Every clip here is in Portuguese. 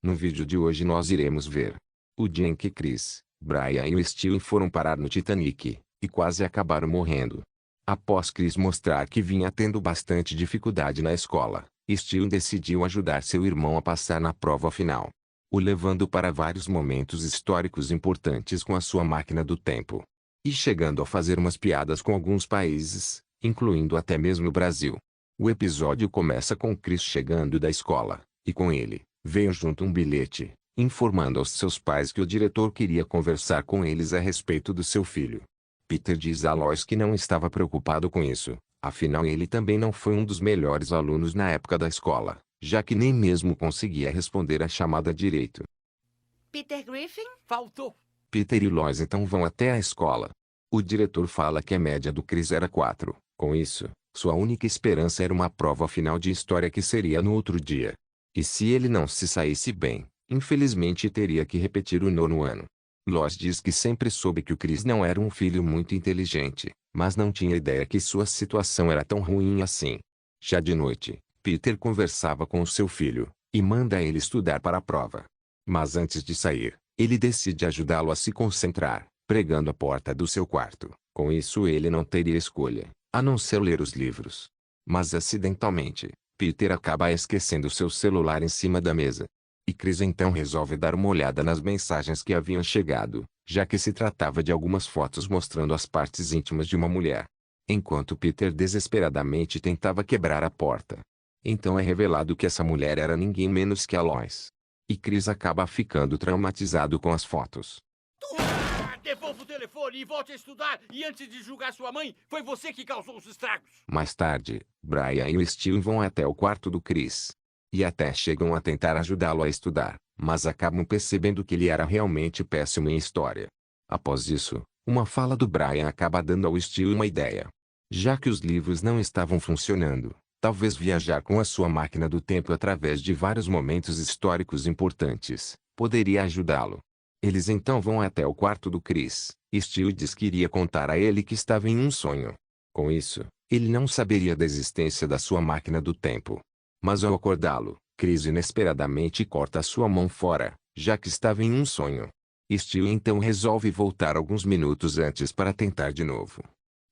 No vídeo de hoje nós iremos ver o dia em que Chris, Brian e o Stewie foram parar no Titanic, e quase acabaram morrendo. Após Chris mostrar que vinha tendo bastante dificuldade na escola, Stewie decidiu ajudar seu irmão a passar na prova final, o levando para vários momentos históricos importantes com a sua máquina do tempo. E chegando a fazer umas piadas com alguns países, incluindo até mesmo o Brasil. O episódio começa com Chris chegando da escola, e com ele, veio junto um bilhete, informando aos seus pais que o diretor queria conversar com eles a respeito do seu filho. Peter diz a Lois que não estava preocupado com isso, afinal ele também não foi um dos melhores alunos na época da escola, já que nem mesmo conseguia responder a chamada direito. Peter Griffin? Faltou. Peter e Lois então vão até a escola. O diretor fala que a média do Chris era 4, com isso, sua única esperança era uma prova final de história que seria no outro dia. E se ele não se saísse bem, infelizmente teria que repetir o 9º ano. Lois diz que sempre soube que o Chris não era um filho muito inteligente, mas não tinha ideia que sua situação era tão ruim assim. Já de noite, Peter conversava com o seu filho, e manda ele estudar para a prova. Mas antes de sair, ele decide ajudá-lo a se concentrar, pregando a porta do seu quarto. Com isso ele não teria escolha, a não ser ler os livros. Mas acidentalmente, Peter acaba esquecendo seu celular em cima da mesa. E Chris então resolve dar uma olhada nas mensagens que haviam chegado, já que se tratava de algumas fotos mostrando as partes íntimas de uma mulher. Enquanto Peter desesperadamente tentava quebrar a porta. Então é revelado que essa mulher era ninguém menos que a Lois. E Chris acaba ficando traumatizado com as fotos. Devolva o telefone e volte a estudar. E antes de julgar sua mãe, foi você que causou os estragos. Mais tarde, Brian e o Stewie vão até o quarto do Chris. E até chegam a tentar ajudá-lo a estudar, mas acabam percebendo que ele era realmente péssimo em história. Após isso, uma fala do Brian acaba dando ao Stewie uma ideia. Já que os livros não estavam funcionando, talvez viajar com a sua máquina do tempo através de vários momentos históricos importantes poderia ajudá-lo. Eles então vão até o quarto do Chris, e Stewie diz que iria contar a ele que estava em um sonho. Com isso, ele não saberia da existência da sua máquina do tempo. Mas ao acordá-lo, Chris inesperadamente corta sua mão fora, já que estava em um sonho. Stewie então resolve voltar alguns minutos antes para tentar de novo.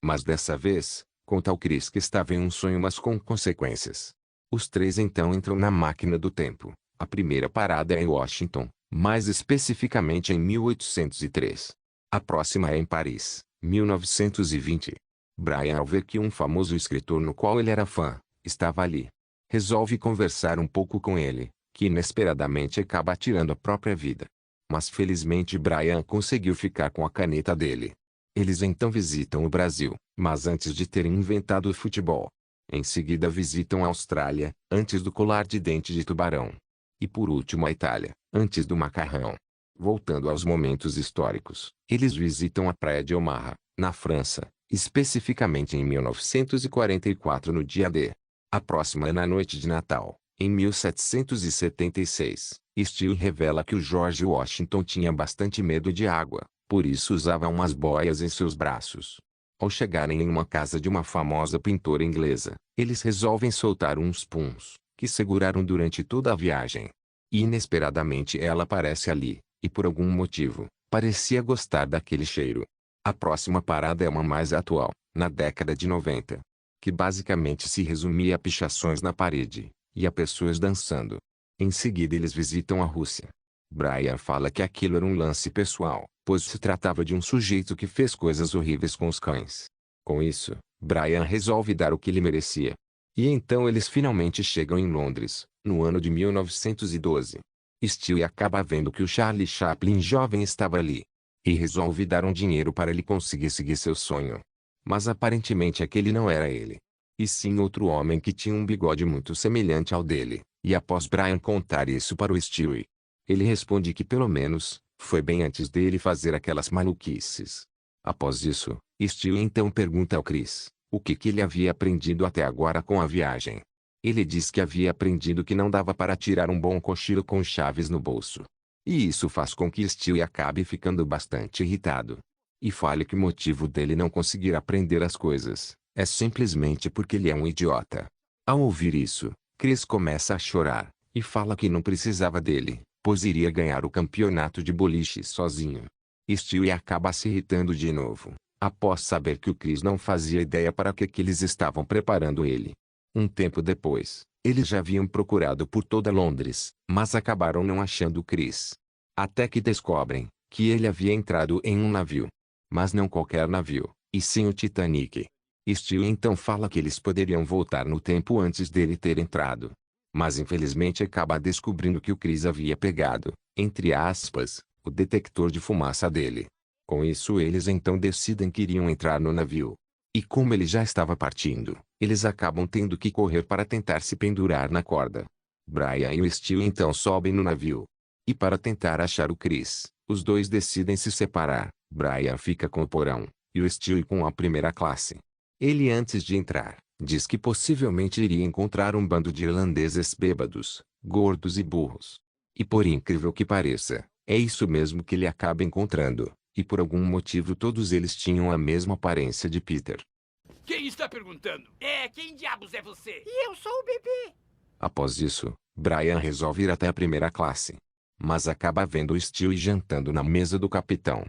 Mas dessa vez, conta ao Chris que estava em um sonho mas com consequências. Os três então entram na máquina do tempo. A primeira parada é em Washington, mais especificamente em 1803. A próxima é em Paris, 1920. Brian, ao ver que um famoso escritor no qual ele era fã, estava ali, resolve conversar um pouco com ele, que inesperadamente acaba tirando a própria vida. Mas felizmente Brian conseguiu ficar com a caneta dele. Eles então visitam o Brasil, mas antes de terem inventado o futebol. Em seguida visitam a Austrália, antes do colar de dente de tubarão. E por último a Itália, antes do macarrão. Voltando aos momentos históricos, eles visitam a praia de Omaha, na França, especificamente em 1944 no dia D. A próxima é na noite de Natal, em 1776. Stewie revela que o George Washington tinha bastante medo de água, por isso usava umas boias em seus braços. Ao chegarem em uma casa de uma famosa pintora inglesa, eles resolvem soltar uns puns, que seguraram durante toda a viagem. E inesperadamente ela aparece ali, e por algum motivo, parecia gostar daquele cheiro. A próxima parada é uma mais atual, na década de 90. Que basicamente se resumia a pichações na parede, e a pessoas dançando. Em seguida eles visitam a Rússia. Brian fala que aquilo era um lance pessoal, pois se tratava de um sujeito que fez coisas horríveis com os cães. Com isso, Brian resolve dar o que lhe merecia. E então eles finalmente chegam em Londres, no ano de 1912. Stewie acaba vendo que o Charlie Chaplin jovem estava ali. E resolve dar um dinheiro para ele conseguir seguir seu sonho. Mas aparentemente aquele não era ele. E sim outro homem que tinha um bigode muito semelhante ao dele. E após Brian contar isso para o Stewie, ele responde que pelo menos, foi bem antes dele fazer aquelas maluquices. Após isso, Stewie então pergunta ao Chris, o que ele havia aprendido até agora com a viagem. Ele diz que havia aprendido que não dava para tirar um bom cochilo com chaves no bolso. E isso faz com que Stewie acabe ficando bastante irritado. E fale que o motivo dele não conseguir aprender as coisas, é simplesmente porque ele é um idiota. Ao ouvir isso, Chris começa a chorar, e fala que não precisava dele, pois iria ganhar o campeonato de boliche sozinho. Stewie acaba se irritando de novo, após saber que o Chris não fazia ideia para que eles estavam preparando ele. Um tempo depois, eles já haviam procurado por toda Londres, mas acabaram não achando o Chris. Até que descobrem que ele havia entrado em um navio. Mas não qualquer navio, e sim o Titanic. Stewie então fala que eles poderiam voltar no tempo antes dele ter entrado. Mas infelizmente acaba descobrindo que o Chris havia pegado, entre aspas, o detector de fumaça dele. Com isso eles então decidem que iriam entrar no navio. E como ele já estava partindo, eles acabam tendo que correr para tentar se pendurar na corda. Brian e o Stewie então sobem no navio. E para tentar achar o Chris, os dois decidem se separar. Brian fica com o porão, e o Stewie com a primeira classe. Ele antes de entrar, diz que possivelmente iria encontrar um bando de irlandeses bêbados, gordos e burros. E por incrível que pareça, é isso mesmo que ele acaba encontrando, e por algum motivo todos eles tinham a mesma aparência de Peter. Quem está perguntando? Quem diabos é você? E eu sou o bebê. Após isso, Brian resolve ir até a primeira classe. Mas acaba vendo o Stewie jantando na mesa do capitão.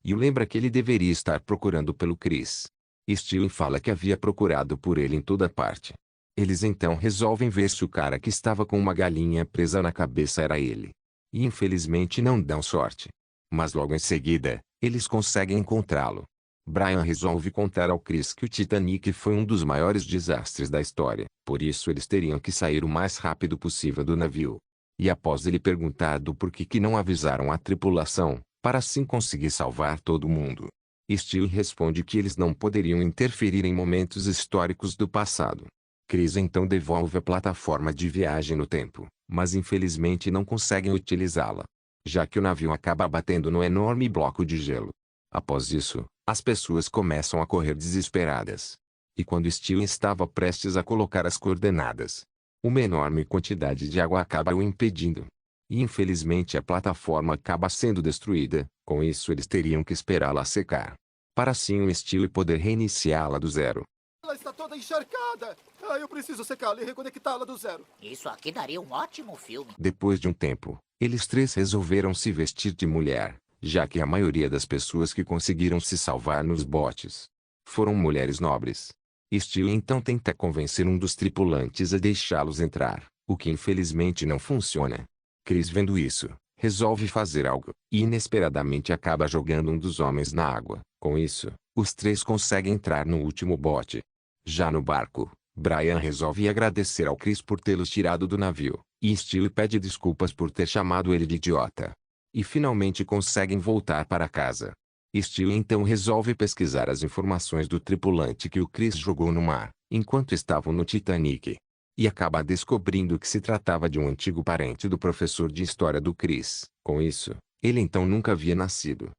E o lembra que ele deveria estar procurando pelo Chris. Stewie fala que havia procurado por ele em toda parte. Eles então resolvem ver se o cara que estava com uma galinha presa na cabeça era ele. E infelizmente não dão sorte. Mas logo em seguida, eles conseguem encontrá-lo. Brian resolve contar ao Chris que o Titanic foi um dos maiores desastres da história, por isso eles teriam que sair o mais rápido possível do navio. E após ele perguntar do porquê que não avisaram a tripulação, para assim conseguir salvar todo mundo, Stewie responde que eles não poderiam interferir em momentos históricos do passado. Chris então devolve a plataforma de viagem no tempo, mas infelizmente não conseguem utilizá-la, já que o navio acaba batendo no enorme bloco de gelo. Após isso, as pessoas começam a correr desesperadas. E quando Stewie estava prestes a colocar as coordenadas, uma enorme quantidade de água acaba o impedindo. E infelizmente a plataforma acaba sendo destruída, com isso eles teriam que esperá-la secar, para assim o Stewie poder reiniciá-la do zero. Ela está toda encharcada. Eu preciso secá-la e reconectá-la do zero. Isso aqui daria um ótimo filme. Depois de um tempo, eles três resolveram se vestir de mulher, já que a maioria das pessoas que conseguiram se salvar nos botes foram mulheres nobres. Stewie então tenta convencer um dos tripulantes a deixá-los entrar, o que infelizmente não funciona. Chris, vendo isso, resolve fazer algo, e inesperadamente acaba jogando um dos homens na água. Com isso, os três conseguem entrar no último bote. Já no barco, Brian resolve agradecer ao Chris por tê-los tirado do navio, e Stewie pede desculpas por ter chamado ele de idiota. E finalmente conseguem voltar para casa. Stewie então resolve pesquisar as informações do tripulante que o Chris jogou no mar, enquanto estavam no Titanic. E acaba descobrindo que se tratava de um antigo parente do professor de história do Chris. Com isso, ele então nunca havia nascido.